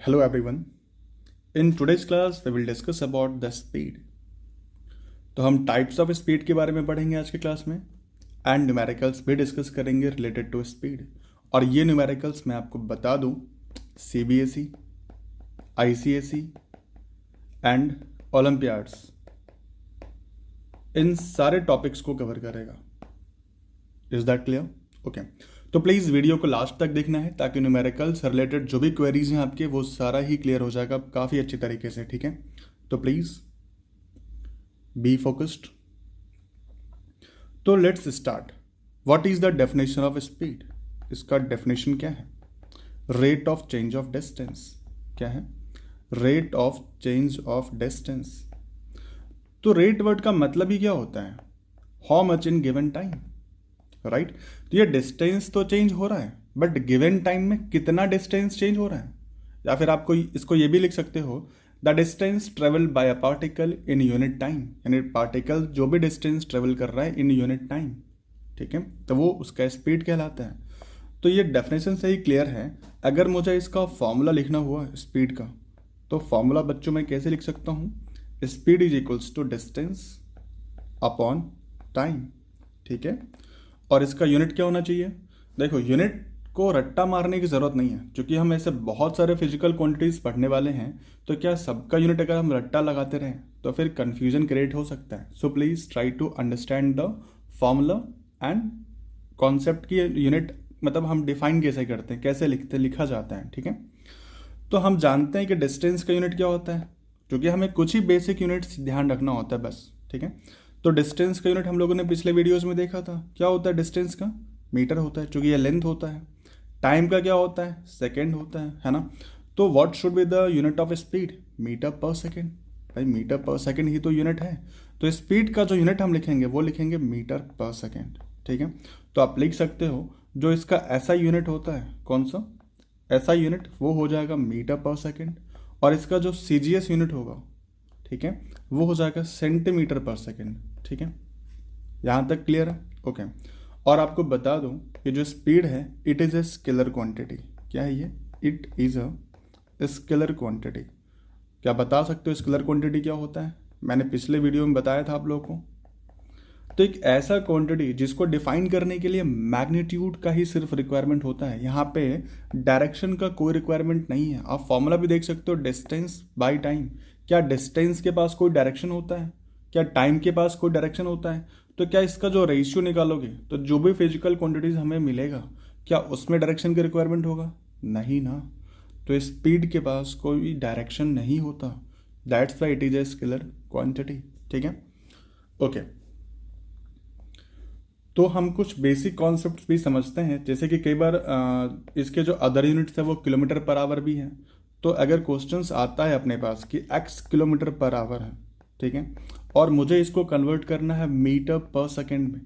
Hello everyone. In today's class we will discuss about the speed. तो हम types of speed के बारे में पढ़ेंगे आज की क्लास में एंड न्यूमेरिकल्स भी डिस्कस करेंगे रिलेटेड टू स्पीड। और ये न्यूमेरिकल्स मैं आपको बता दूं CBSE, ICSE एंड ओलंपियाड्स इन सारे टॉपिक्स को कवर करेगा। Is that clear? ओके, तो प्लीज़ वीडियो को लास्ट तक देखना है ताकि न्यूमेरिकल्स रिलेटेड जो भी क्वेरीज हैं आपके वो सारा ही क्लियर हो जाएगा काफ़ी अच्छी तरीके से। ठीक है, तो प्लीज़ बी फोकस्ड। तो let's start. What is the definition of speed? इसका डेफिनेशन क्या है? Rate of change of distance. क्या है? Rate of change of distance. तो रेट वर्ड का मतलब ही क्या होता है? How much in given time, right? तो ये डिस्टेंस तो चेंज हो रहा है बट गिवन टाइम में कितना डिस्टेंस चेंज हो रहा है? या फिर आपको इसको ये भी लिख सकते हो the distance travel by a particle in unit time, यानी पार्टिकल जो भी डिस्टेंस ट्रेवल कर रहा है इन यूनिट टाइम। ठीक है, तो वो उसका स्पीड कहलाता है। तो ये डेफिनेशन से ही क्लियर है। अगर मुझे इसका फॉर्मूला लिखना हुआ स्पीड का तो फॉर्मूला बच्चों में कैसे लिख सकता हूँ? Speed is equals to distance upon time. ठीक है, और इसका यूनिट क्या होना चाहिए? देखो, यूनिट को रट्टा मारने की ज़रूरत नहीं है क्योंकि हम ऐसे बहुत सारे फिजिकल क्वांटिटीज़ पढ़ने वाले हैं। तो क्या सबका यूनिट अगर हम रट्टा लगाते रहें तो फिर कन्फ्यूजन क्रिएट हो सकता है। So please try to understand the formula and concept की यूनिट, मतलब हम डिफाइन कैसे करते हैं, कैसे लिखा जाता है। ठीक है, तो हम जानते हैं कि डिस्टेंस का यूनिट क्या होता है, क्योंकि हमें कुछ ही बेसिक यूनिट्स ध्यान रखना होता है बस। ठीक है, तो डिस्टेंस का यूनिट हम लोगों ने पिछले वीडियोस में देखा था। क्या होता है डिस्टेंस का? मीटर होता है, क्योंकि ये लेंथ होता है। टाइम का क्या होता है? सेकंड होता है ना? तो what should be the unit of speed? Metre per second. भाई मीटर पर सेकंड ही तो यूनिट है, तो स्पीड का जो यूनिट हम लिखेंगे वो लिखेंगे मीटर पर सेकंड। ठीक है, तो आप लिख सकते हो जो इसका ऐसा यूनिट होता है, कौन सा ऐसा यूनिट, वो हो जाएगा मीटर पर सेकंड। और इसका जो CGS यूनिट होगा, ठीक है, वो हो जाएगा सेंटीमीटर पर सेकंड। ठीक है, यहाँ तक क्लियर है? ओके, और आपको बता दूं कि जो स्पीड है it is a scalar quantity. क्या है ये? It is a scalar quantity. क्या बता सकते हो स्केलर क्वांटिटी क्या होता है? मैंने पिछले वीडियो में बताया था आप लोगों को। तो एक ऐसा क्वांटिटी जिसको डिफाइन करने के लिए मैग्नीट्यूड का ही सिर्फ रिक्वायरमेंट होता है, यहाँ पे डायरेक्शन का कोई रिक्वायरमेंट नहीं है। आप फॉर्मूला भी देख सकते हो, डिस्टेंस बाय टाइम। क्या डिस्टेंस के पास कोई डायरेक्शन होता है? क्या टाइम के पास कोई डायरेक्शन होता है? तो क्या इसका जो रेशियो निकालोगे तो जो भी फिजिकल क्वांटिटीज हमें मिलेगा क्या उसमें डायरेक्शन की रिक्वायरमेंट होगा? नहीं ना। तो स्पीड के पास कोई डायरेक्शन नहीं होता, that's why it is a scalar quantity. ठीक है, ओके। तो हम कुछ बेसिक कॉन्सेप्ट्स भी समझते हैं, जैसे कि कई बार इसके जो अदर यूनिट्स है वो किलोमीटर पर आवर भी हैं। तो अगर क्वेश्चंस आता है अपने पास कि x किलोमीटर पर आवर है, ठीक है, और मुझे इसको कन्वर्ट करना है मीटर पर सेकंड में,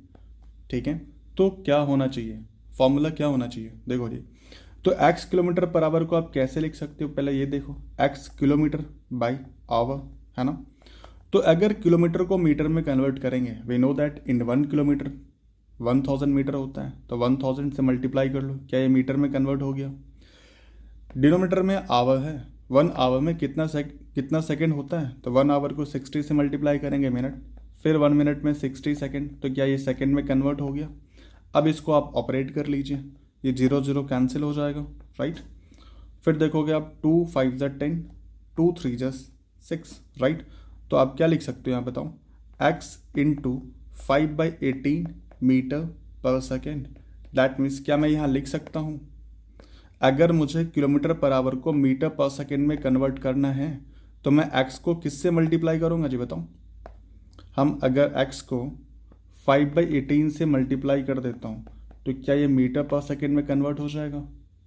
ठीक है, तो क्या होना चाहिए? फॉर्मूला क्या होना चाहिए? देखो जी, तो x किलोमीटर पर आवर को आप कैसे लिख सकते हो? पहले ये देखो, x किलोमीटर बाय आवर, है ना? तो अगर किलोमीटर को मीटर में कन्वर्ट करेंगे, we know that in 1 kilometre 1000 metre होता है, तो 1000 से मल्टीप्लाई कर लो, क्या ये मीटर में कन्वर्ट हो गया? डिनोमीटर में आवर है, 1 आवर में कितना सेकंड होता है? तो 1 आवर को 60 से मल्टीप्लाई करेंगे मिनट, फिर 1 मिनट में 60 सेकंड, तो क्या ये सेकंड में कन्वर्ट हो गया? अब इसको आप ऑपरेट कर लीजिए, ये 0 0 कैंसिल हो जाएगा, राइट? फिर देखोगे आप 2 5 ज़ा 10, 2 3 ज़ा 6, राइट? तो आप क्या लिख सकते हो यहाँ बताओ? x इंटू 5/18 मीटर पर सेकेंड। दैट मीन्स क्या मैं यहाँ लिख सकता हूँ, अगर मुझे किलोमीटर पर आवर को मीटर पर सेकेंड में कन्वर्ट करना है तो मैं x को किससे मल्टीप्लाई करूँगा जी बताओ? हम अगर x को 5/18 से मल्टीप्लाई कर देता हूँ तो क्या ये मीटर पर सेकेंड में कन्वर्ट हो जाएगा?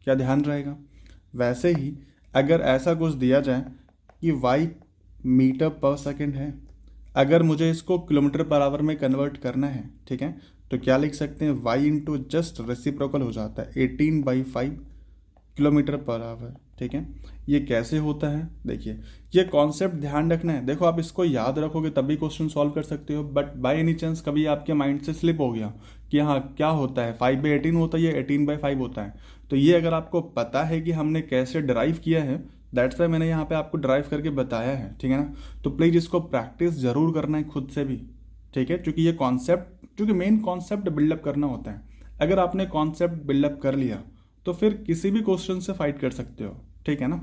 क्या ध्यान रहेगा? वैसे ही अगर ऐसा कुछ दिया जाए कि y मीटर पर सेकेंड है, अगर मुझे इसको किलोमीटर पर आवर में कन्वर्ट करना है, ठीक है, तो क्या लिख सकते हैं? y इंटू जस्ट रेसिप्रोकल हो जाता है 18/5 किलोमीटर पर आवर। ठीक है, ये कैसे होता है? देखिए, ये कॉन्सेप्ट ध्यान रखना है। देखो, आप इसको याद रखोगे तभी क्वेश्चन सॉल्व कर सकते हो, बट बाय एनी चांस कभी आपके माइंड से स्लिप हो गया कि हाँ क्या होता है, 5/18 होता है, ये 18/5 होता है, तो ये अगर आपको पता है कि हमने कैसे डिराइव किया है दैट्स वाई मैंने यहाँ पे आपको ड्राइव करके बताया है, ठीक है ना। तो प्लीज़ इसको प्रैक्टिस ज़रूर करना है खुद से भी, ठीक है, क्योंकि ये कॉन्सेप्ट, क्योंकि मेन कॉन्सेप्ट बिल्डअप करना होता है। अगर आपने कॉन्सेप्ट बिल्डअप कर लिया तो फिर किसी भी क्वेश्चन से फाइट कर सकते हो, ठीक है ना।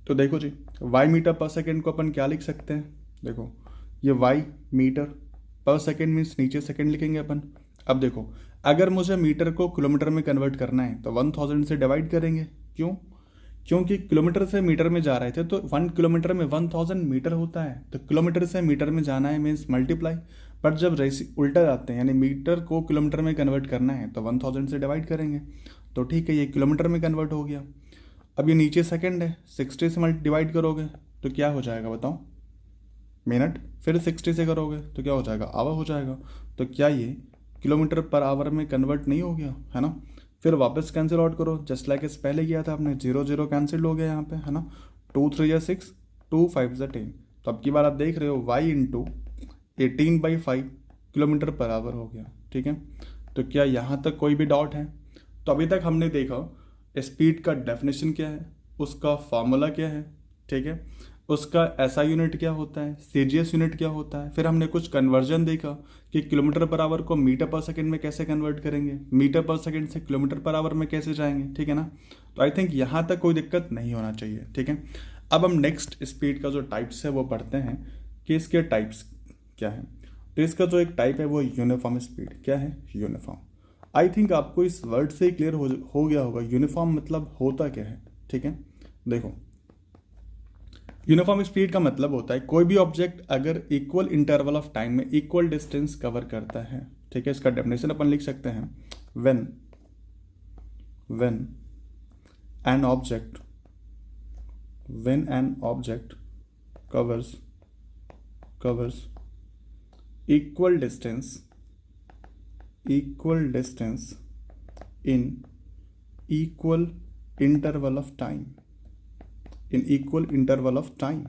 तो देखो जी, वाई मीटर पर सेकेंड को अपन क्या लिख सकते हैं, देखो ये वाई मीटर पर सेकेंड मीन्स नीचे सेकेंड लिखेंगे अपन। अब देखो, अगर मुझे मीटर को किलोमीटर में कन्वर्ट करना है तो 1000 से डिवाइड करेंगे। क्यों? क्योंकि किलोमीटर से मीटर में जा रहे थे तो 1 किलोमीटर में 1000 मीटर होता है, तो किलोमीटर से मीटर में जाना है मीन्स मल्टीप्लाई। पर जब रेसी उल्टा जाते हैं, यानी मीटर को किलोमीटर में कन्वर्ट करना है तो 1000 से डिवाइड करेंगे, तो ठीक है, ये किलोमीटर में कन्वर्ट हो गया। अब ये नीचे सेकंड है, 60 से डिवाइड करोगे तो क्या हो जाएगा बताओ, मिनट। फिर 60 से करोगे तो क्या हो जाएगा, आवर हो जाएगा। तो क्या ये किलोमीटर पर आवर में कन्वर्ट नहीं हो गया, है ना। फिर वापस कैंसिल आउट करो, जस्ट लाइक इस पहले किया था आपने, 0 0 कैंसिल हो गया यहाँ पे, है ना। 2 3 या 6, 2 5 या 10। तो अब की बार आप देख रहे हो y into 18/5 kilometre per our हो गया, ठीक है। तो क्या यहाँ तक कोई भी डाउट है? तो अभी तक हमने देखा स्पीड का डेफिनेशन क्या है, उसका फॉर्मूला क्या है, ठीक है, उसका एसआई यूनिट क्या होता है, सीजीएस यूनिट क्या होता है। फिर हमने कुछ कन्वर्जन देखा कि किलोमीटर पर आवर को मीटर पर सेकंड में कैसे कन्वर्ट करेंगे, मीटर पर सेकंड से किलोमीटर पर आवर में कैसे जाएंगे, ठीक है ना। तो आई थिंक यहाँ तक कोई दिक्कत नहीं होना चाहिए, ठीक है। अब हम नेक्स्ट स्पीड का जो टाइप्स है वो पढ़ते हैं कि इसके टाइप्स क्या है। तो इसका जो एक टाइप है वो यूनिफॉर्म स्पीड। क्या है? यूनिफॉर्म। आई थिंक आपको इस वर्ड से ही क्लियर हो गया होगा यूनिफॉर्म मतलब होता क्या है, ठीक है। देखो, यूनिफॉर्म स्पीड का मतलब होता है कोई भी ऑब्जेक्ट अगर इक्वल इंटरवल ऑफ टाइम में इक्वल डिस्टेंस कवर करता है, ठीक है। इसका डेफिनेशन अपन लिख सकते हैं, when an object covers equal distance in equal interval of time।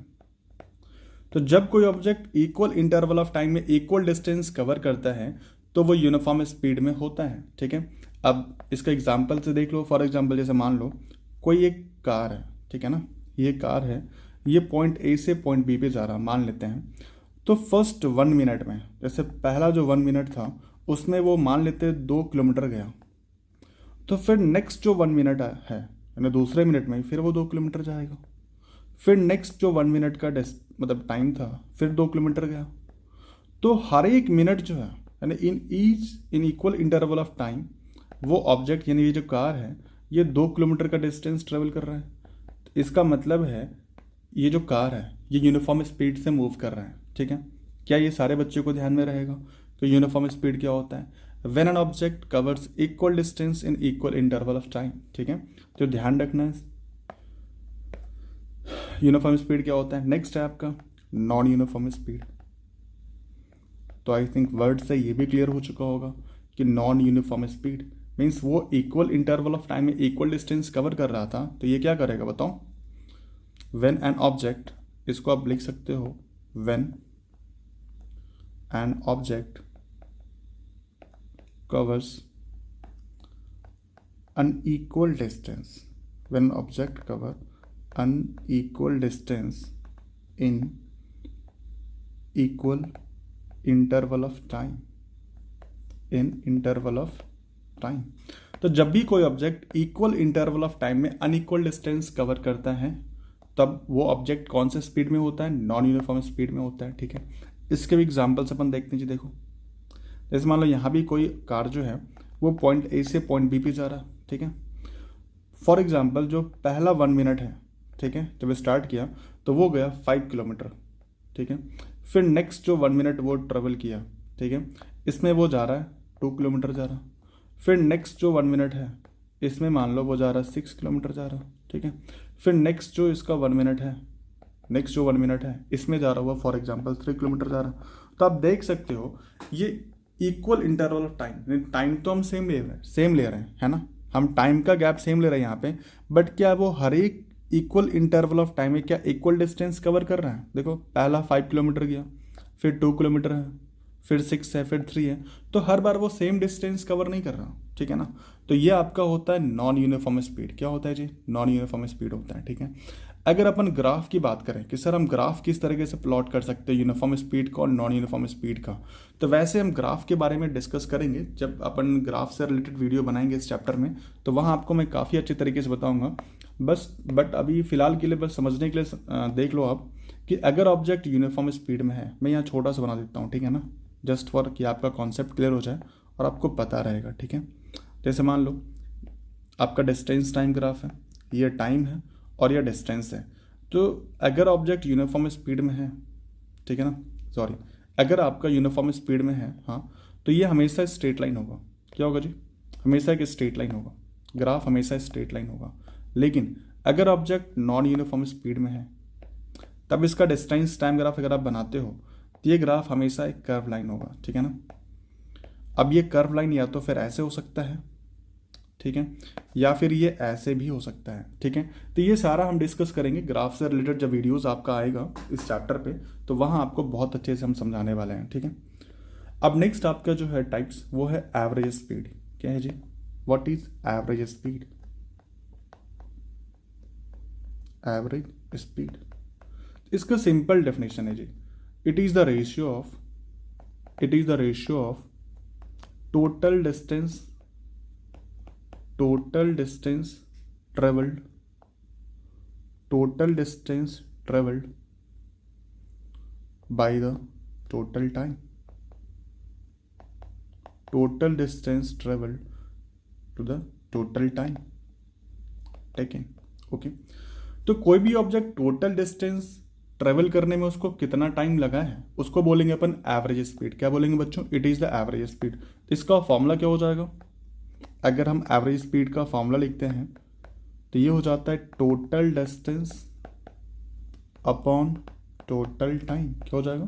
तो जब कोई object equal interval of time में इक्वल डिस्टेंस कवर करता है तो वो यूनिफॉर्म स्पीड में होता है, ठीक है। अब इसका एग्जांपल से देख लो। फॉर एग्जांपल जैसे मान लो कोई एक कार है, ठीक है ना, ये कार है, ये पॉइंट ए से पॉइंट बी पे जा रहा, मान लेते हैं। तो फर्स्ट 1 मिनट में, जैसे पहला जो 1 मिनट था उसमें वो मान लेते 2 किलोमीटर गया, तो फिर नेक्स्ट जो 1 मिनट है यानी दूसरे मिनट में फिर वो 2 किलोमीटर जाएगा। फिर नेक्स्ट जो 1 मिनट का मतलब टाइम था फिर 2 किलोमीटर गया। तो हर एक मिनट जो है यानी in equal interval of time वो ऑब्जेक्ट यानी ये जो कार है ये 2 किलोमीटर का डिस्टेंस ट्रेवल कर रहा है। तो इसका मतलब है ये जो कार है ये यूनिफॉर्म स्पीड से मूव कर रहा है, ठीक है। क्या ये सारे बच्चों को ध्यान में रहेगा? तो यूनिफॉर्म स्पीड क्या होता है? When an object covers equal distance in equal interval of time, ठीक है। तो ध्यान रखना है यूनिफॉर्म स्पीड क्या होता है। नेक्स्ट है आपका नॉन यूनिफॉर्म स्पीड। तो आई थिंक वर्ड से ये भी क्लियर हो चुका होगा कि नॉन यूनिफॉर्म स्पीड मीन्स वो इक्वल इंटरवल ऑफ टाइम में इक्वल डिस्टेंस कवर कर रहा था, तो ये क्या करेगा बताओ। व्हेन एन ऑब्जेक्ट, इसको आप लिख सकते हो when an object covers unequal distance, when object cover unequal distance in equal interval of time, तो जब भी कोई object equal interval of time में अनइक्वल डिस्टेंस कवर करता है तब वो ऑब्जेक्ट कौन से स्पीड में होता है? नॉन यूनिफॉर्म स्पीड में होता है, ठीक है। इसके भी एग्जाम्पल्स अपन देखते हैं जी। देखो, जैसे मान लो यहाँ भी कोई कार जो है वो पॉइंट ए से पॉइंट बी पे जा रहा, ठीक है। फॉर एग्जांपल जो पहला 1 मिनट है, ठीक है, जब स्टार्ट किया तो वो गया 5 किलोमीटर, ठीक है। फिर नेक्स्ट जो 1 मिनट वो ट्रेवल किया, ठीक है, इसमें वो जा रहा है 2 किलोमीटर जा रहा। फिर नेक्स्ट जो 1 मिनट है इसमें मान लो वो जा रहा है 6 किलोमीटर जा रहा, ठीक है। फिर नेक्स्ट जो इसका 1 मिनट है, नेक्स्ट जो 1 मिनट है इसमें जा रहा हुआ फॉर एग्जाम्पल 3 किलोमीटर जा रहा। तो आप देख सकते हो ये इक्वल इंटरवल ऑफ टाइम तो हम सेम ले रहे हैं, है ना, हम टाइम का गैप सेम ले रहे हैं यहाँ पे, बट क्या वो हर एक इक्वल इंटरवल ऑफ टाइम में क्या इक्वल डिस्टेंस कवर कर रहा है? देखो, पहला 5 किलोमीटर गया, फिर 2 किलोमीटर है, फिर 6 है, फिर 3 है, तो हर बार वो सेम डिस्टेंस कवर नहीं कर रहा, ठीक है ना। तो ये आपका होता है नॉन यूनिफॉर्म स्पीड। क्या होता है जी? नॉन यूनिफॉर्म स्पीड होता है, ठीक है। अगर अपन ग्राफ की बात करें कि सर हम ग्राफ किस तरीके से प्लॉट कर सकते हैं यूनिफॉर्म स्पीड का और नॉन यूनिफॉर्म स्पीड का, तो वैसे हम ग्राफ के बारे में डिस्कस करेंगे जब अपन ग्राफ से रिलेटेड वीडियो बनाएंगे इस चैप्टर में, तो वहाँ आपको मैं काफ़ी अच्छे तरीके से बताऊँगा। बट अभी फ़िलहाल के लिए बस समझने के लिए देख लो आप कि अगर ऑब्जेक्ट यूनिफॉर्म स्पीड में है, मैं यहाँ छोटा सा बना देता हूँ, ठीक है ना, जस्ट फॉर कि आपका कॉन्सेप्ट क्लियर हो जाए और आपको पता रहेगा, ठीक है। जैसे मान लो आपका डिस्टेंस टाइम ग्राफ है, ये टाइम है और ये डिस्टेंस है। तो अगर ऑब्जेक्ट यूनिफॉर्म स्पीड में है, ठीक है ना, सॉरी, अगर आपका यूनिफॉर्म स्पीड में है, हाँ, तो ये हमेशा स्ट्रेट लाइन होगा। क्या होगा जी? हमेशा एक स्ट्रेट लाइन होगा, ग्राफ हमेशा स्ट्रेट लाइन होगा। लेकिन अगर ऑब्जेक्ट नॉन यूनिफॉर्म स्पीड में है, तब इसका डिस्टेंस टाइम ग्राफ अगर आप बनाते हो तो ये ग्राफ हमेशा एक कर्व लाइन होगा, ठीक है ना। अब ये कर्व लाइन या तो फिर ऐसे हो सकता है, ठीक है, या फिर ये ऐसे भी हो सकता है, ठीक है। तो ये सारा हम डिस्कस करेंगे ग्राफ से रिलेटेड जब वीडियोस आपका आएगा इस चैप्टर पे, तो वहाँ आपको बहुत अच्छे से हम समझाने वाले हैं, ठीक है। अब नेक्स्ट आपका जो है टाइप्स वो है एवरेज स्पीड। क्या है जी? What is average speed? Average speed, इसका सिंपल डेफिनेशन है जी, it is the ratio of total distance travelled by the total time to the total time taken. Okay, तो कोई भी ऑब्जेक्ट टोटल डिस्टेंस ट्रेवल करने में उसको कितना टाइम लगा है उसको बोलेंगे अपन एवरेज स्पीड। क्या बोलेंगे बच्चों? It is the average speed. तो इसका फॉर्मूला क्या हो जाएगा? अगर हम एवरेज स्पीड का फॉर्मूला लिखते हैं तो ये हो जाता है total distance upon total time. क्या हो जाएगा?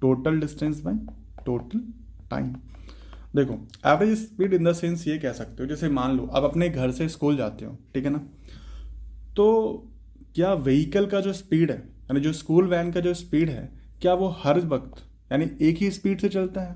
Total distance by total time. देखो, average speed in the sense ये कह सकते हो, जैसे मान लो आप अपने घर से स्कूल जाते हो, ठीक है ना, तो क्या व्हीकल का जो स्पीड है, यानी जो स्कूल वैन का जो स्पीड है, क्या वो हर वक्त यानी एक ही स्पीड से चलता है?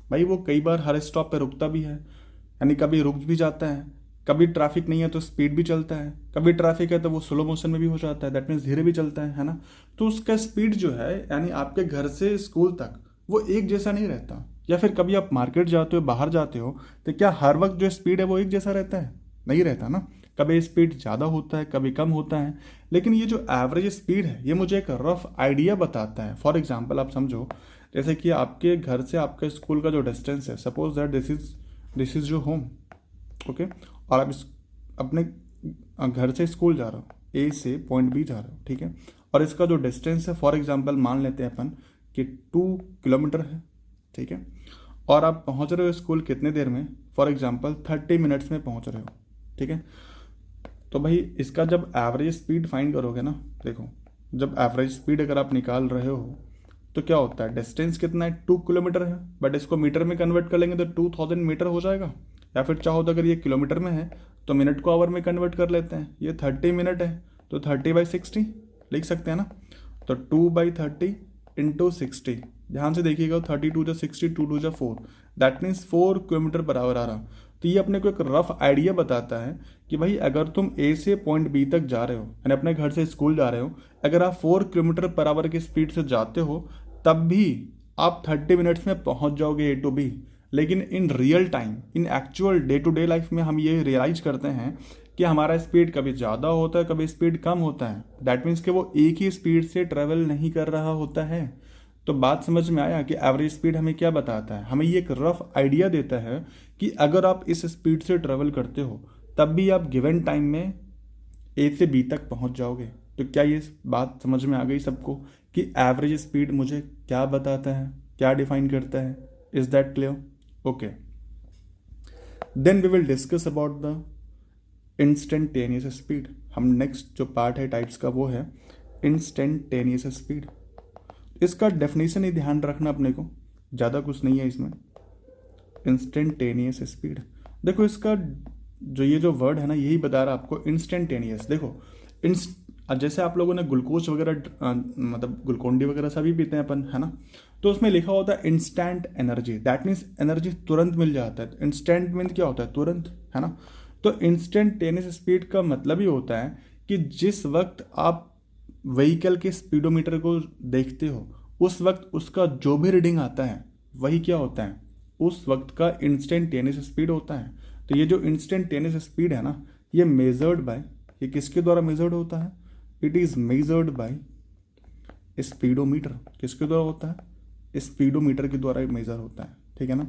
भाई वो कई बार हर स्टॉप पे रुकता भी है, यानी कभी रुक भी जाता है, कभी ट्रैफिक नहीं है तो स्पीड भी चलता है, कभी ट्रैफिक है तो वो स्लो मोशन में भी हो जाता है, दैट मीन्स धीरे भी चलता है ना। तो उसका स्पीड जो है यानी आपके घर से स्कूल तक वो एक जैसा नहीं रहता। या फिर कभी आप मार्केट जाते हो, बाहर जाते हो, तो क्या हर वक्त जो स्पीड है वो एक जैसा रहता है? नहीं रहता ना, कभी स्पीड ज़्यादा होता है, कभी कम होता है। लेकिन ये जो एवरेज स्पीड है ये मुझे एक रफ आइडिया बताता है। फॉर एग्जांपल आप समझो, जैसे कि आपके घर से आपके स्कूल का जो डिस्टेंस है, suppose that this is your home, okay, और आप अपने घर से स्कूल जा रहे हो, ए से पॉइंट बी जा रहे हो, ठीक है, और इसका जो डिस्टेंस है फॉर एग्जांपल मान लेते हैं अपन कि 2 किलोमीटर है, ठीक है, और आप पहुंच रहे हो स्कूल कितने देर में? फॉर एग्जांपल 30 मिनट्स में पहुंच रहे हो, ठीक है। तो भाई इसका जब एवरेज स्पीड फाइंड करोगे ना, देखो जब एवरेज स्पीड अगर आप निकाल रहे हो तो क्या होता है, डिस्टेंस कितना है? 2 किलोमीटर है, बट इसको मीटर में कन्वर्ट कर लेंगे तो 2000 मीटर हो जाएगा। या फिर चाहो तो अगर ये किलोमीटर में है तो मिनट को आवर में कन्वर्ट कर लेते हैं, ये 30 मिनट है तो 30/60 लिख सकते हैं ना। तो 2/30 इंटू 60, ध्यान से देखिएगा, 32 जा 60, 2 जा 4, दैट मीन्स 4 किलोमीटर बराबर आ रहा। तो ये अपने को एक रफ आइडिया बताता है कि भाई अगर तुम ए से पॉइंट बी तक जा रहे हो, यानी अपने घर से स्कूल जा रहे हो, अगर आप 4 किलोमीटर पर आवर की स्पीड से जाते हो तब भी आप 30 मिनट्स में पहुंच जाओगे ए टू बी। लेकिन in real time, in actual day to day life में हम ये रियलाइज करते हैं कि हमारा स्पीड कभी ज़्यादा होता है, कभी स्पीड कम होता है। दैट मीन्स कि वो एक ही स्पीड से ट्रेवल नहीं कर रहा होता है। तो बात समझ में आया कि एवरेज स्पीड हमें क्या बताता है? हमें ये एक रफ आइडिया देता है कि अगर आप इस स्पीड से ट्रेवल करते हो तब भी आप गिवन टाइम में ए से बी तक पहुंच जाओगे। तो क्या ये बात समझ में आ गई सबको कि एवरेज स्पीड मुझे क्या बताता है, क्या डिफाइन करता है? Is that clear? Okay, then we will discuss about the instantaneous speed. हम नेक्स्ट जो पार्ट है टाइप्स का वो है इंस्टेंटेनियस स्पीड। इसका डेफिनेशन ही ध्यान रखना अपने को, ज़्यादा कुछ नहीं है इसमें। इंस्टेंटेनियस स्पीड, देखो इसका जो ये जो वर्ड है ना यही बता रहा आपको इंस्टेंटेनियस। देखो अब जैसे आप लोगों ने ग्लूकोज वगैरह मतलब ग्लूकोन डी वगैरह सभी पीते हैं अपन, है ना, तो उसमें लिखा होता है instant energy, that means energy तुरंत मिल जाता है। इंस्टेंट मीन क्या होता है? तुरंत, है ना। तो इंस्टेंटेनियस स्पीड का मतलब ही होता है कि जिस वक्त आप व्हीकल के स्पीडोमीटर को देखते हो उस वक्त उसका जो भी रीडिंग आता है वही क्या होता है? उस वक्त का इंस्टेंटेनियस स्पीड होता है। तो ये जो इंस्टेंटेनियस स्पीड है ना, ये मेजर्ड बाय, ये किसके द्वारा मेजर्ड होता है? It is measured by speedometer. किसके द्वारा होता है? स्पीडोमीटर के द्वारा मेजर होता है, ठीक है ना।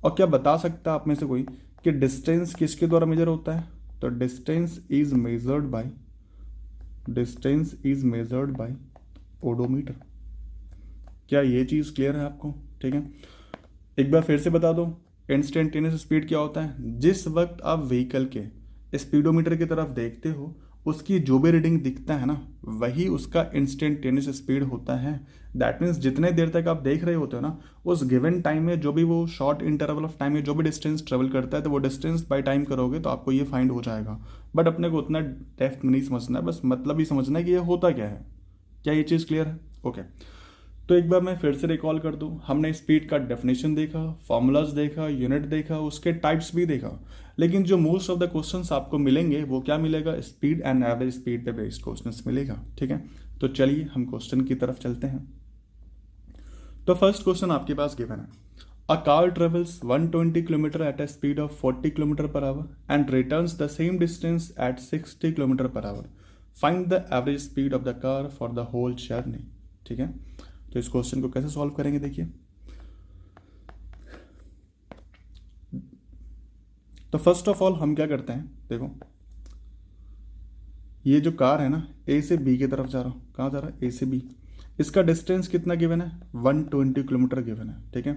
और क्या बता सकता है आप में से कोई कि डिस्टेंस किसके द्वारा मेजर होता है? तो distance is measured by odometer. क्या ये चीज़ क्लियर है आपको? ठीक है, एक बार फिर से बता दो, इंस्टेंटेनियस स्पीड क्या होता है? जिस वक्त आप व्हीकल के स्पीडोमीटर की तरफ देखते हो उसकी जो भी रीडिंग दिखता है ना वही उसका इंस्टेंटेनियस स्पीड होता है। दैट मीन्स जितने देर तक आप देख रहे होते हो ना, उस गिवन टाइम में जो भी वो शॉर्ट इंटरवल ऑफ टाइम में जो भी डिस्टेंस ट्रेवल करता है, तो वो डिस्टेंस बाय टाइम करोगे तो आपको ये फाइंड हो जाएगा। बट अपने को उतना डेप्थ में नहीं समझना है, बस मतलब ही समझना है कि ये होता क्या है। क्या ये चीज़ क्लियर है? ओके, तो एक बार मैं फिर से रिकॉल कर दूं, हमने स्पीड का डेफिनेशन देखा, फॉर्मूलाज देखा, यूनिट देखा, उसके टाइप्स भी देखा, लेकिन जो मोस्ट ऑफ द क्वेश्चंस आपको मिलेंगे वो क्या मिलेगा? स्पीड एंड एवरेज स्पीड पे बेस्ड क्वेश्चंस मिलेगा, ठीक है। तो चलिए हम क्वेश्चन की तरफ चलते हैं। तो फर्स्ट क्वेश्चन आपके पास गिवन है, a car travels 120 kilometre at a speed of 40 kilometre per hour and returns the same distance at 60 kilometre per hour, find the average speed of the car for the whole journey. ठीक है, तो इस question को कैसे solve करेंगे? देखिए, तो first of all हम क्या करते हैं, देखो ये जो कार है ना ए से बी की तरफ जा रहा हूँ, कहाँ जा रहा है? ए से बी। इसका डिस्टेंस कितना गिवन है? 120 किलोमीटर गिवन है, ठीक है।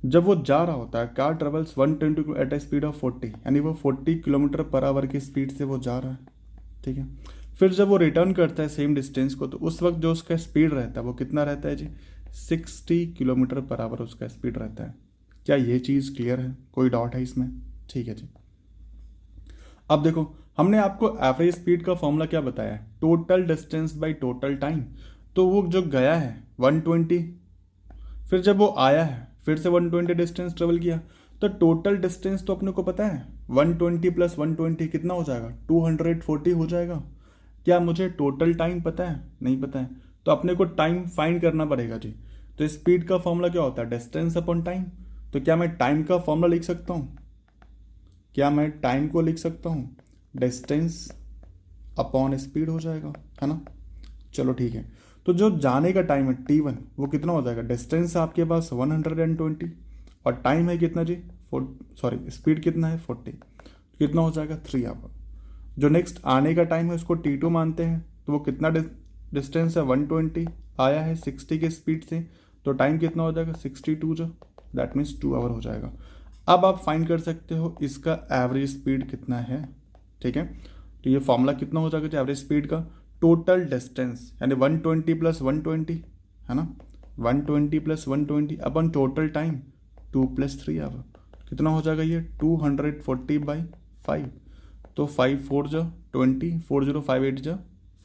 जब वो जा रहा होता है, car travels 120 at a speed of 40, यानी वो 40 किलोमीटर पर आवर की स्पीड से वो जा रहा है, ठीक है। फिर जब वो रिटर्न करता है सेम डिस्टेंस को, तो उस वक्त जो उसका स्पीड रहता है वो कितना रहता है जी? 60 किलोमीटर पर आवर उसका स्पीड रहता है। क्या ये चीज़ क्लियर है? कोई डाउट है इसमें? ठीक है जी। अब देखो, हमने आपको एवरेज स्पीड का फॉर्मूला क्या बताया है? Total distance by total time. तो वो जो गया है 120, फिर जब वो आया है फिर से 120 डिस्टेंस ट्रेवल किया, तो टोटल डिस्टेंस तो अपने को पता है 120 प्लस 120 कितना हो जाएगा? 240 हो जाएगा। क्या मुझे टोटल टाइम पता है? नहीं पता है, तो अपने को टाइम फाइंड करना पड़ेगा जी। तो स्पीड का फॉर्मूला क्या होता है? Distance upon time. तो क्या मैं टाइम का फॉर्मूला लिख सकता हूँ? क्या मैं टाइम को लिख सकता हूँ? डिस्टेंस अपॉन स्पीड हो जाएगा, है ना। चलो ठीक है, तो जो जाने का टाइम है t1 वो कितना हो जाएगा? डिस्टेंस आपके पास 120 और टाइम है कितना जी? स्पीड कितना है? 40, कितना हो जाएगा? 3 आवर। जो नेक्स्ट आने का टाइम है उसको t2 मानते हैं, तो वो कितना डिस्टेंस है? 120, आया है 60 की स्पीड से, तो टाइम कितना हो जाएगा? 62 जो, दैट मीन्स 2 आवर हो जाएगा। अब आप फाइंड कर सकते हो इसका एवरेज स्पीड कितना है, ठीक है। तो ये फॉर्मूला कितना हो जाएगा एवरेज स्पीड का? टोटल डिस्टेंस यानी 120 प्लस 120, है ना, 120 प्लस 120 अपन टोटल टाइम 2 प्लस 3 आवर, कितना हो जाएगा ये? 240/5। तो 5 4 जो 20, 4 0 5 8 जो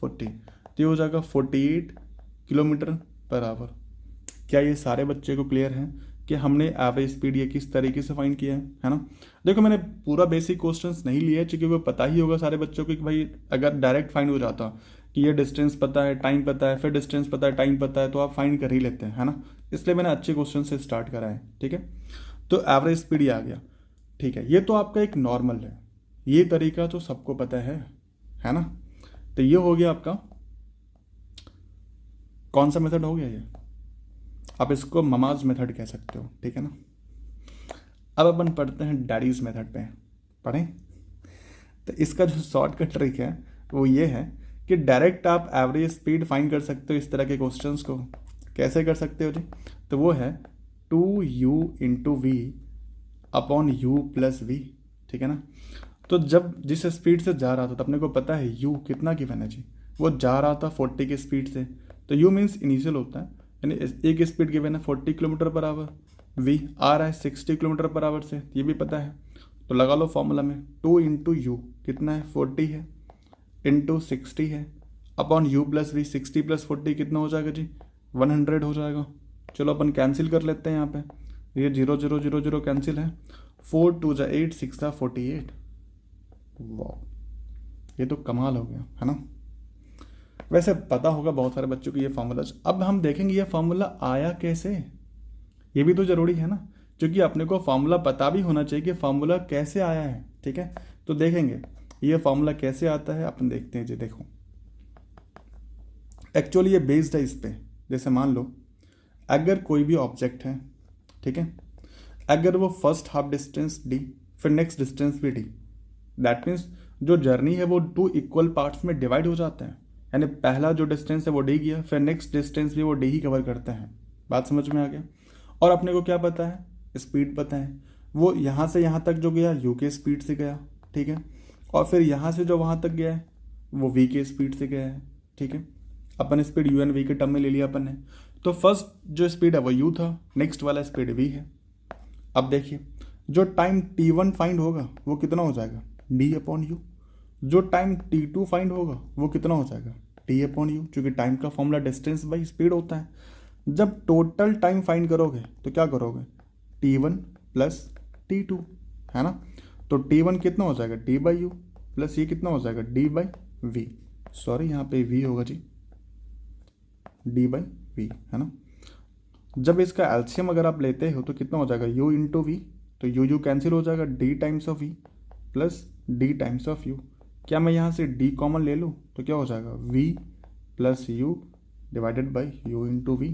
40, तो ये हो जाएगा 48 किलोमीटर पर आवर। क्या ये सारे बच्चे को क्लियर है कि हमने एवरेज स्पीड ये किस तरीके से फाइंड किया है ना। देखो, मैंने पूरा बेसिक क्वेश्चंस नहीं लिए क्योंकि वो पता ही होगा सारे बच्चों को कि भाई अगर डायरेक्ट फाइंड हो जाता कि ये डिस्टेंस पता है, टाइम पता है, फिर डिस्टेंस पता है, टाइम पता है, तो आप फाइंड कर ही लेते हैं, है ना। इसलिए मैंने अच्छे क्वेश्चन से स्टार्ट करा है, ठीक है। तो एवरेज स्पीड ये आ गया, ठीक है। ये तो आपका एक नॉर्मल है, ये तरीका तो सबको पता है ना। तो ये हो गया आपका कौन सा मेथड हो गया? ये आप इसको ममाज मेथड कह सकते हो, ठीक है ना। अब अपन पढ़ते हैं डैडीज मेथड पे, पढ़ें। तो इसका जो शॉर्टकट ट्रिक है वो ये है कि डायरेक्ट आप एवरेज स्पीड फाइंड कर सकते हो इस तरह के क्वेश्चंस को। कैसे कर सकते हो जी? तो वो है 2u into v upon u plus v, ठीक है ना। तो जब जिस स्पीड से जा रहा था तो अपने को पता है u कितना गिवन है जी? वो जा रहा था 40 की स्पीड से, तो u मीन्स इनिशियल होता है, यानी एक स्पीड गिवन है 40 किलोमीटर पर आवर, v आ रहा है 60 किलोमीटर पर आवर से, ये भी पता है। तो लगा लो फॉर्मूला में 2 इंटू यू कितना है? 40 है, इंटू 60 है, upon u plus v, 60 plus 40 कितना हो जाएगा जी, 100 हो जाएगा। चलो अपन कैंसिल कर लेते हैं यहाँ पे, ये 0 0 0 0 कैंसिल है, 4 2 जा 8 6 जा 48। वाह, ये तो कमाल हो गया है ना। वैसे पता होगा बहुत सारे बच्चों को ये फार्मूला। अब हम देखेंगे ये फार्मूला आया कैसे, ये भी तो जरूरी है ना, क्योंकि अपने को फार्मूला पता भी होना चाहिए कि फार्मूला कैसे आया है। ठीक है, तो देखेंगे ये फार्मूला कैसे आता है, अपन देखते हैं जी। देखो एक्चुअली ये बेस्ड है इस पे, जैसे मान लो अगर कोई भी ऑब्जेक्ट है, ठीक है, अगर वो फर्स्ट हाफ डिस्टेंस डी, फिर नेक्स्ट डिस्टेंस भी डी, दैट मीन्स जो जर्नी है वो 2 इक्वल पार्ट्स में डिवाइड हो जाते हैं। यानी पहला जो डिस्टेंस है वो डी गया, फिर नेक्स्ट डिस्टेंस भी वो डी ही कवर करते हैं। बात समझ में आ गया। और अपने को क्या पता है, स्पीड पता है, वो यहाँ से यहाँ तक जो गया यू के स्पीड से गया, ठीक है, और फिर यहाँ से जो वहाँ तक गया है वो वी के स्पीड से गया है। ठीक है, अपन स्पीड यू एन वी के टर्म में ले लिया अपन ने। तो फर्स्ट जो स्पीड है वो यू था, नेक्स्ट वाला स्पीड वी है। अब देखिए जो टाइम t1 फाइंड होगा वो कितना हो जाएगा, d अपॉन यू। जो टाइम t2 फाइंड होगा वो कितना हो जाएगा, t अपॉन यू, क्योंकि टाइम का फॉर्मूला डिस्टेंस बाई स्पीड होता है। जब टोटल टाइम फाइंड करोगे तो क्या करोगे, t1 प्लस t2, है ना। तो t1 कितना हो जाएगा, d बाई यू, प्लस ये कितना हो जाएगा, d बाई वी। सॉरी यहाँ पे v होगा जी, d बाई वी, है ना। जब इसका एलसीएम अगर आप लेते हो तो कितना हो जाएगा, u इंटू वी, तो u कैंसिल हो जाएगा, d times of v plus d times of u। क्या मैं यहाँ से d कॉमन ले लूँ तो क्या हो जाएगा, v plus u divided by u into v.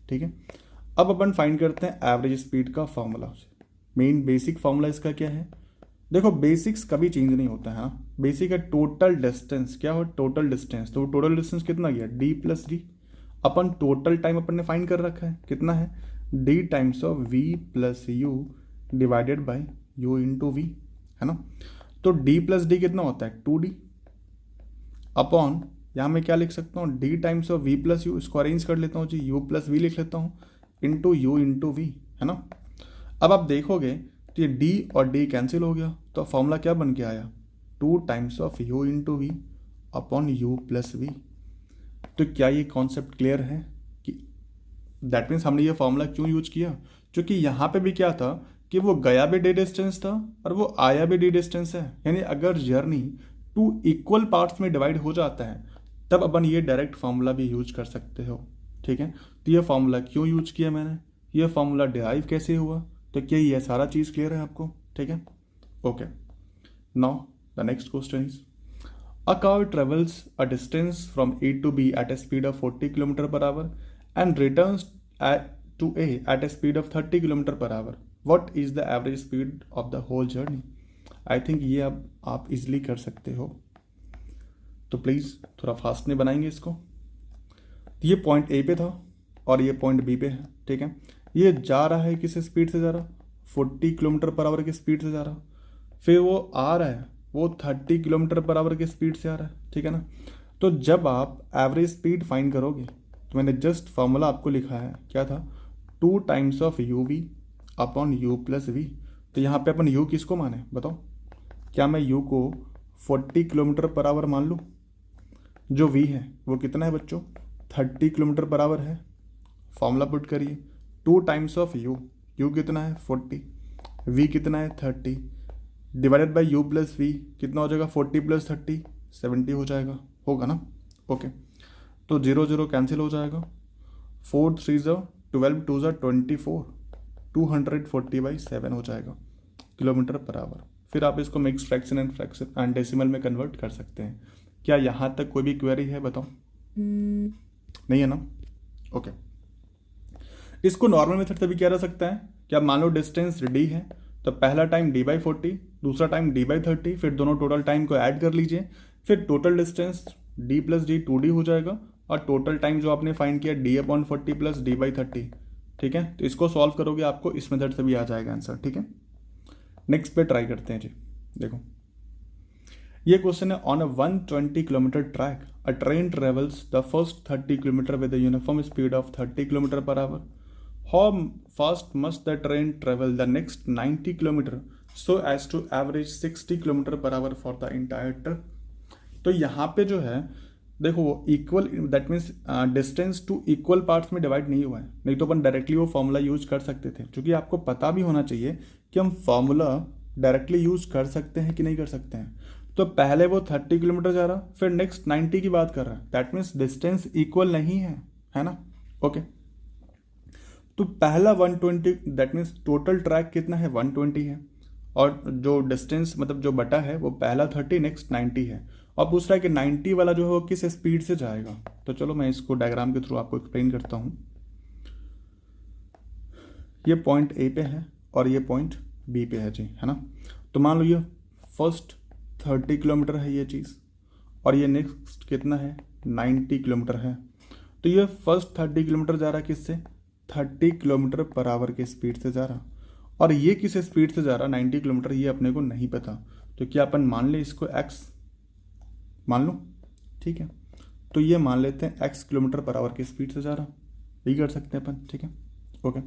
ठीक है, अब अपन फाइंड करते हैं एवरेज स्पीड का फॉर्मूला। मेन बेसिक फॉर्मूला इसका क्या है, देखो बेसिक्स कभी चेंज नहीं होता है ना। बेसिक है टोटल डिस्टेंस, क्या हो, टोटल डिस्टेंस। तो टोटल डिस्टेंस कितना गया, d प्लस डी। अपन टोटल टाइम अपन ने फाइंड कर रखा है, कितना है, d times of v plus u divided by u into v, है ना। तो d प्लस डी कितना होता है, 2d अपॉन, यहाँ मैं क्या लिख सकता हूँ, d times of v plus you, इसको अरेंज कर लेता हूँ जी, u प्लस वी लिख लेता हूँ, इंटू यू इंटू वी, है ना। अब आप देखोगे तो ये d और d कैंसिल हो गया, तो फॉर्मूला क्या बन के आया, 2 times of u into v upon u plus v. तो क्या ये कॉन्सेप्ट क्लियर है कि दैट मीन्स हमने ये फॉर्मूला क्यों यूज किया, क्योंकि यहाँ पे भी क्या था कि वो गया भी डी डिस्टेंस था और वो आया भी डी डिस्टेंस है। यानी अगर जर्नी 2 इक्वल पार्ट्स में डिवाइड हो जाता है तब अपन ये डायरेक्ट फार्मूला भी यूज कर सकते हो। ठीक है, तो ये फार्मूला क्यों यूज किया मैंने, ये फार्मूला डिराइव कैसे हुआ, तो क्या ये सारा चीज़ क्लियर है आपको। ठीक है, okay. Now the next question is, a car travels a distance from A to B at a speed of 40 km per hour and returns to A at a speed of 30 km per hour. What is the average speed of the whole journey? I think ये अब आप easily कर सकते हो, तो please थोड़ा fast नहीं बनाएंगे इसको। ये पॉइंट ए पे था और ये पॉइंट बी पे है। ठीक है, ये जा रहा है किस स्पीड से जा रहा, 40 किलोमीटर पर आवर की स्पीड से जा रहा, फिर वो आ रहा है वो 30 किलोमीटर पर आवर की स्पीड से आ रहा है। ठीक है ना, तो जब आप एवरेज स्पीड फाइंड करोगे तो मैंने जस्ट फार्मूला आपको लिखा है, क्या था, 2 times of u v upon u plus v. तो यहाँ पे अपन यू किसको माने बताओ, क्या मैं यू को 40 किलोमीटर पर आवर मान लूँ, जो वी है वो कितना है बच्चों, 30 किलोमीटर पर आवर है। फॉर्मूला पुट करिए, 2 टाइम्स ऑफ यू, यू कितना है 40, वी कितना है 30, divided by u plus v कितना हो जाएगा, 40 प्लस 30 70 हो जाएगा, होगा ना। ओके, तो 0 0 कैंसिल हो जाएगा, 4 3 12 2 24, 240/7 हो जाएगा किलोमीटर पर आवर। फिर आप इसको मिक्स फ्रैक्शन एंड डेसिमल में कन्वर्ट कर सकते हैं। क्या यहाँ तक कोई भी क्वेरी है बताओ, नहीं है ना। ओके, इसको नॉर्मल मेथड से भी किया जा सकता है। क्या मान लो डिस्टेंस डी है तो पहला टाइम d/40, दूसरा टाइम d/30, फिर दोनों टोटल टाइम को ऐड कर लीजिए, फिर total distance d plus D 2d हो जाएगा और टोटल टाइम जो आपने फाइंड किया d/40 प्लस d/30। ठीक है, तो इसको सॉल्व करोगे आपको इस मेथड से भी आ जाएगा आंसर। ठीक है, नेक्स्ट पे ट्राई करते हैं जी। देखो ये क्वेश्चन है, on a 120 kilometre track a train travels the first 30 kilometre with the uniform speed of 30 kilometre per our. How fast must the train travel the next 90 km so as to average 60 km per hour for the entire trip? तो यहाँ पे जो है देखो वो equal, that means distance two equal parts में divide नहीं हुआ है, नहीं तो अपन डायरेक्टली वो फॉर्मूला यूज कर सकते थे। क्योंकि आपको पता भी होना चाहिए कि हम फॉर्मूला डायरेक्टली यूज कर सकते हैं कि नहीं कर सकते हैं। तो पहले वो 30 किलोमीटर जा रहा, फिर नेक्स्ट 90 की बात कर रहा है, दैट मीन्स डिस्टेंस इक्वल नहीं है ना। ओके, तो पहला 120, दैट मीन्स टोटल ट्रैक कितना है 120 है, और जो डिस्टेंस मतलब जो बटा है वो पहला 30 नेक्स्ट 90 है, और पूछ रहा है कि 90 वाला जो है वो किस स्पीड से जाएगा। तो चलो मैं इसको डायग्राम के थ्रू आपको एक्सप्लेन करता हूँ। ये पॉइंट ए पे है और ये पॉइंट बी पे है जी, है ना। तो मान लो ये फर्स्ट 30 किलोमीटर है ये चीज़, और ये नेक्स्ट कितना है 90 किलोमीटर है। तो ये फर्स्ट 30 किलोमीटर जा रहा है किससे, 30 किलोमीटर पर आवर के स्पीड से जा रहा, और ये किस स्पीड से जा रहा 90 किलोमीटर, ये अपने को नहीं पता। तो क्या अपन मान ले इसको x मान लो, ठीक है। तो ये मान लेते हैं x किलोमीटर पर आवर की स्पीड से जा रहा, यही कर सकते हैं अपन, ठीक है। ओके,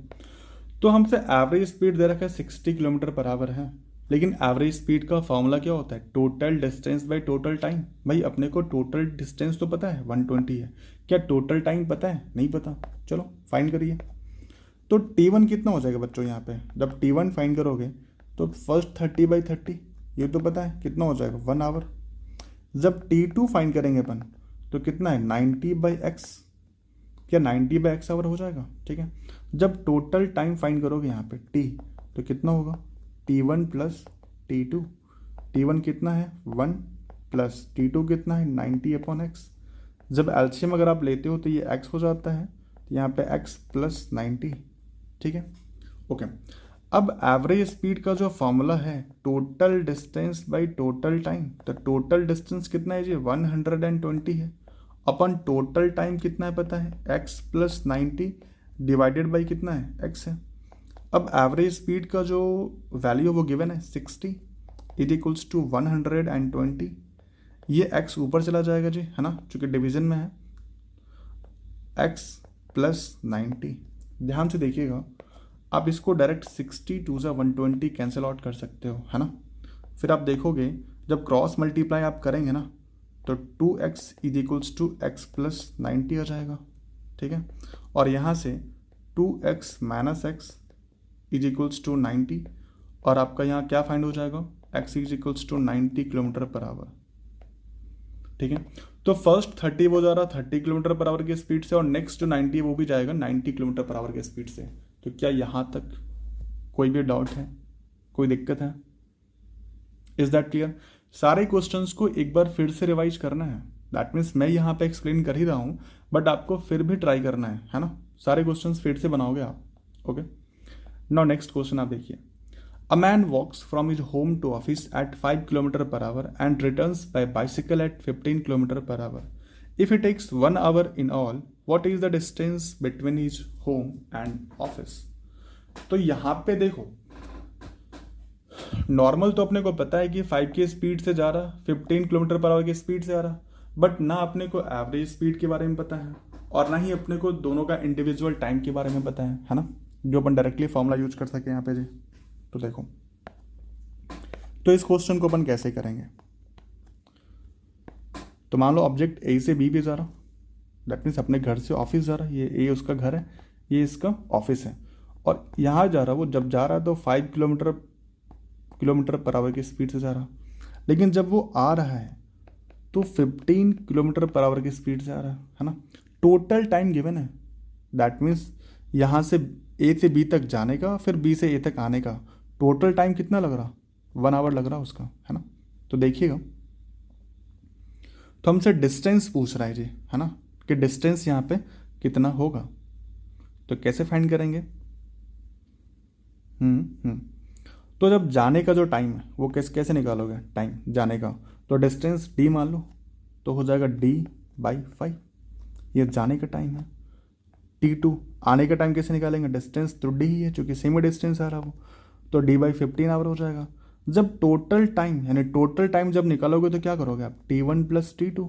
तो हमसे एवरेज स्पीड दे रखा है 60 किलोमीटर पर आवर है, लेकिन एवरेज स्पीड का फॉर्मूला क्या होता है, total distance by total time. भाई अपने को टोटल डिस्टेंस तो पता है 120 है, क्या टोटल टाइम पता है, नहीं पता। चलो फाइंड करिए। तो T1 कितना हो जाएगा बच्चों, यहाँ पे जब T1 फाइंड करोगे तो फर्स्ट 30/30 ये तो पता है कितना हो जाएगा 1 आवर। जब T2 फाइंड करेंगे अपन तो कितना है 90/x, क्या 90/x आवर हो जाएगा, ठीक है। जब टोटल टाइम फाइंड करोगे यहाँ पे T, तो कितना होगा T1 प्लस T2। T1 कितना है 1 प्लस T2 कितना है 90/x। जब एलसीएम अगर आप लेते हो तो ये x हो जाता है, तो यहाँ पे x प्लस 90, ठीक है। ओके, अब एवरेज स्पीड का जो फॉर्मूला है total distance by total time, तो टोटल डिस्टेंस कितना है जी 120 है, अपन टोटल टाइम कितना है पता है x प्लस 90 डिवाइडेड बाई कितना है x है। अब एवरेज स्पीड का जो वैल्यू वो गिवन है 60 इज इक्वल्स टू 120, ये x ऊपर चला जाएगा जी, है ना, चूंकि डिवीजन में है, x प्लस 90। ध्यान से देखिएगा, आप इसको डायरेक्ट 60 2 ज़ा 120 कैंसिल आउट कर सकते हो, है ना। फिर आप देखोगे जब क्रॉस मल्टीप्लाई आप करेंगे ना तो 2x is equals to x plus 90 आ जाएगा, ठीक है। और यहाँ से 2x minus x is equals to 90, और आपका यहाँ क्या फाइंड हो जाएगा x is equals to 90 kilometre per hour, ठीक है। तो फर्स्ट 30 वो जा रहा 30 किलोमीटर पर आवर की स्पीड से, और नेक्स्ट जो 90 वो भी जाएगा 90 किलोमीटर पर आवर की स्पीड से। तो क्या यहाँ तक कोई भी डाउट है, कोई दिक्कत है? Is that clear? सारे क्वेश्चंस को एक बार फिर से रिवाइज करना है, दैट मीन्स मैं यहाँ पे एक्सप्लेन कर ही रहा हूँ बट आपको फिर भी ट्राई करना है ना। सारे क्वेश्चंस फिर से बनाओगे आप। ओके, नाउ नेक्स्ट क्वेश्चन आप देखिए। A man walks from his home to office at 5 km per hour and returns by bicycle at 15 km per hour. If he takes 1 hour in all, what is the distance between his home and office? तो यहाँ पे देखो, normal तो अपने को पता है कि 5 की स्पीड से जा रहा, 15 किलोमीटर पर आवर की स्पीड से आ रहा, बट ना अपने को एवरेज स्पीड के बारे में पता है और ना ही अपने को दोनों का इंडिविजुअल टाइम के बारे में पता है ना, जो अपन डायरेक्टली फॉर्मूला यूज कर सके यहाँ पे जी। तो देखो, तो इस क्वेश्चन को अपन कैसे करेंगे। तो मान लो ऑब्जेक्ट ए से बी पे जा रहा, दैट मीन्स अपने घर से ऑफिस जा रहा, ये ए उसका घर है, ये इसका ऑफिस है, और यहाँ जा रहा, वो जब जा रहा है तो 5 किलोमीटर पर आवर की स्पीड से जा रहा, लेकिन जब वो आ रहा है तो 15 किलोमीटर पर आवर की स्पीड से आ रहा है ना। टोटल टाइम गिवन है, दैट मीन्स यहाँ से ए से बी तक जाने का, फिर बी से ए तक आने का टोटल टाइम कितना लग रहा, 1 आवर लग रहा उसका, है ना। तो देखिएगा, तो हमसे डिस्टेंस पूछ रहा है जी, है ना, कि डिस्टेंस यहाँ पे कितना होगा। तो कैसे फाइंड करेंगे? तो जब जाने का जो टाइम है वो कैसे निकालोगे टाइम जाने का, तो डिस्टेंस d मान लो, तो हो जाएगा d/5, ये जाने का टाइम है। T2 आने का टाइम कैसे निकालेंगे, डिस्टेंस तो d ही है चूंकि सेम डिस्टेंस आ रहा वो, तो d/15 आवर हो जाएगा। जब टोटल टाइम यानी टोटल टाइम जब निकालोगे तो क्या करोगे आप, T1 प्लस T2,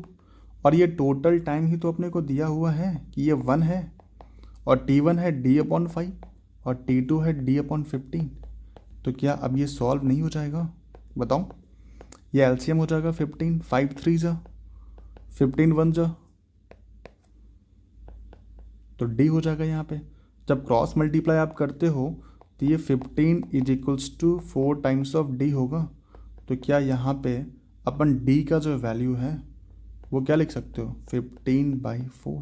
और ये टोटल टाइम ही तो अपने को दिया हुआ है कि ये 1 है, और T1 है d/5 और T2 है d/15। तो क्या अब ये सॉल्व नहीं हो जाएगा, बताओ? ये एलसीएम हो जाएगा 15, 5 3 ज़ा 15 वन जा तो डी हो जाएगा यहाँ पे। जब क्रॉस मल्टीप्लाई आप करते हो तो ये 15 is equals to 4 times of d होगा। तो क्या यहाँ पे अपन डी का जो वैल्यू है वो क्या लिख सकते हो 15/4।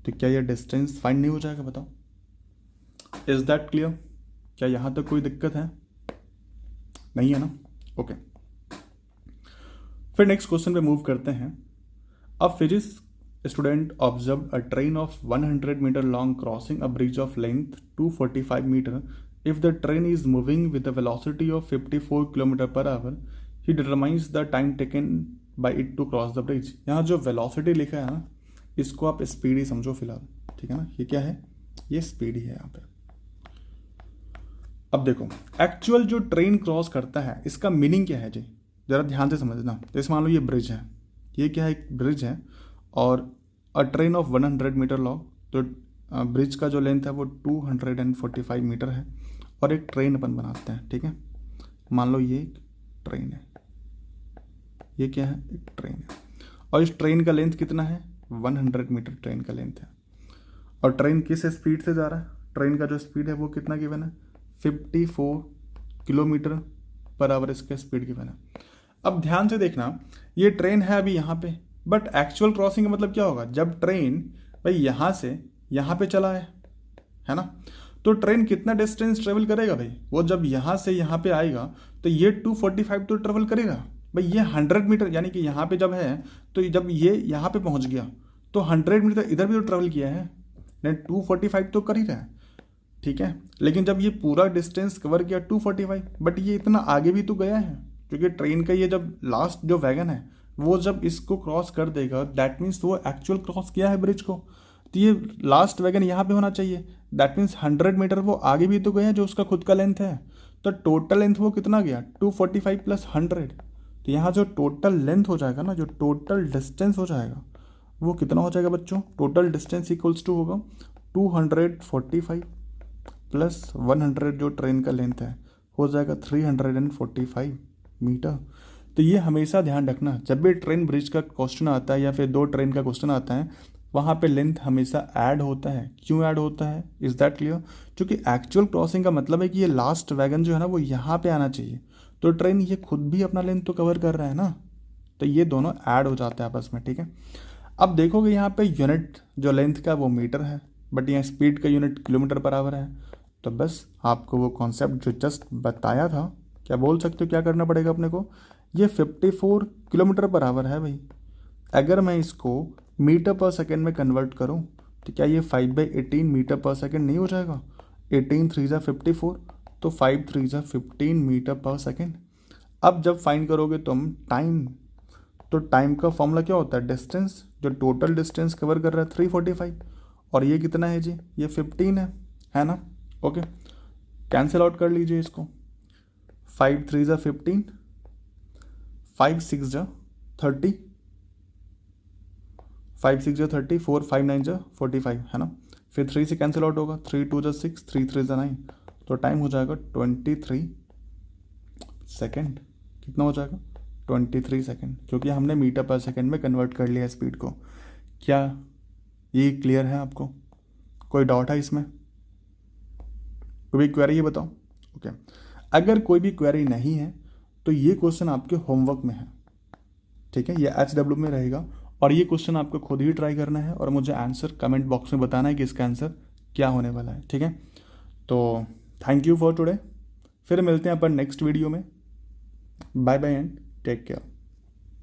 तो क्या ये डिस्टेंस फाइंड नहीं हो जाएगा, बताओ। Is that clear? क्या यहाँ तक कोई दिक्कत है? नहीं है ना? ओके फिर नेक्स्ट क्वेश्चन पे मूव करते हैं। A physics student observe a train of 100 metre long crossing a bridge of length 245 metre. If the train is moving with a velocity of 54 kilometre per hour, he determines the time taken by it to cross the bridge. यहाँ जो velocity लिखा है ना, इसको आप speed ही समझो फिलहाल, ठीक है ना। ये क्या है? ये स्पीड ही है यहाँ पे। अब देखो एक्चुअल जो ट्रेन क्रॉस करता है इसका मीनिंग क्या है जी, जरा ध्यान से समझना। जैसे मान लो ये ब्रिज है, ये क्या है? एक ब्रिज है और a train of 100 metre long, तो ब्रिज का जो लेंथ है वो 245 मीटर है और एक ट्रेन अपन बनाते हैं, ठीक है। मान लो ये एक ट्रेन है, ये क्या है? एक ट्रेन है और इस ट्रेन का लेंथ कितना है? 100 मीटर ट्रेन का लेंथ है। और ट्रेन किस स्पीड से जा रहा है? ट्रेन का जो स्पीड है वो कितना गिवन है? 54 किलोमीटर पर आवर इसका स्पीड गिवन है। अब ध्यान से देखना, ये ट्रेन है अभी यहाँ पे, बट एक्चुअल क्रॉसिंग का मतलब क्या होगा? जब ट्रेन भाई यहाँ से यहाँ पे चला है ना, तो ट्रेन कितना डिस्टेंस ट्रेवल करेगा भाई? वो जब यहाँ से यहाँ पे आएगा तो ये 245 तो ट्रेवल करेगा भाई। ये 100 मीटर यानी कि यहाँ पे जब है तो जब ये यहाँ पे पहुँच गया तो 100 मीटर इधर भी तो ट्रेवल किया है, नहीं 245 तो कर ही रहा है, ठीक है। लेकिन जब ये पूरा डिस्टेंस कवर किया 245, बट ये इतना आगे भी तो गया है, क्योंकि ट्रेन का ये जब लास्ट जो वैगन है वो जब इसको क्रॉस कर देगा दैट मीन्स वो एक्चुअल क्रॉस किया है ब्रिज को। तो ये लास्ट वैगन यहाँ पे होना चाहिए, दैट मीन्स 100 मीटर वो आगे भी तो गया है जो उसका खुद का लेंथ है। तो टोटल लेंथ वो कितना गया? 245 प्लस 100। तो यहाँ जो टोटल लेंथ हो जाएगा ना, जो टोटल डिस्टेंस हो जाएगा वो कितना हो जाएगा बच्चों? टोटल डिस्टेंस इक्वल्स टू होगा 245 प्लस 100 जो ट्रेन का लेंथ है हो जाएगा 345 मीटर। तो ये हमेशा ध्यान रखना, जब भी ट्रेन ब्रिज का क्वेश्चन आता है या फिर दो ट्रेन का क्वेश्चन आता है, वहाँ पे लेंथ हमेशा ऐड होता है। क्यों ऐड होता है? Is that clear? क्योंकि एक्चुअल क्रॉसिंग का मतलब है कि ये लास्ट वैगन जो है ना वो यहाँ पे आना चाहिए, तो ट्रेन ये खुद भी अपना लेंथ तो कवर कर रहा है ना, तो ये दोनों ऐड हो जाते हैं आपस में, ठीक है। अब देखोगे यहाँ पे यूनिट जो लेंथ का वो मीटर है, बट यहाँ स्पीड का यूनिट किलोमीटर पर आवर है। तो बस आपको वो कॉन्सेप्ट जो जस्ट बताया था, क्या बोल सकते हो क्या करना पड़ेगा अपने को? ये 54 किलोमीटर पर आवर है भाई, अगर मैं इसको मीटर पर सेकेंड में कन्वर्ट करूं तो क्या ये 5/18 मीटर पर सेकेंड नहीं हो जाएगा? 18 3 ज़ा 54, तो 5 3 ज़ा 15 मीटर पर सेकेंड। अब जब फाइंड करोगे तुम टाइम, तो टाइम का फॉर्मूला क्या होता है? डिस्टेंस, जो टोटल डिस्टेंस कवर कर रहा है 345, और ये कितना है जी? ये 15 है ना। ओके कैंसिल आउट कर लीजिए इसको। 5 3 ज़ा 15, 5 6 ज़ा 30, 5 6 ज़ा 30, 4 5 9 ज़ा 45 है ना। फिर 3 से कैंसिल आउट होगा, 3 2 ज़ा 6, 3 3 ज़ा 9, तो टाइम हो जाएगा 23 सेकेंड। कितना हो जाएगा? 23 सेकेंड, क्योंकि हमने मीटर पर सेकेंड में कन्वर्ट कर लिया स्पीड को। क्या ये क्लियर है आपको? कोई डाउट है इसमें? कोई भी क्वेरी है बताओ। ओके अगर कोई भी क्वेरी नहीं है तो ये क्वेश्चन आपके होमवर्क में है, ठीक है। ये HW में रहेगा और ये क्वेश्चन आपको खुद ही ट्राई करना है और मुझे आंसर कमेंट बॉक्स में बताना है कि इसका आंसर क्या होने वाला है, ठीक है। तो थैंक यू फॉर टुडे, फिर मिलते हैं अपन नेक्स्ट वीडियो में। Bye bye and take care.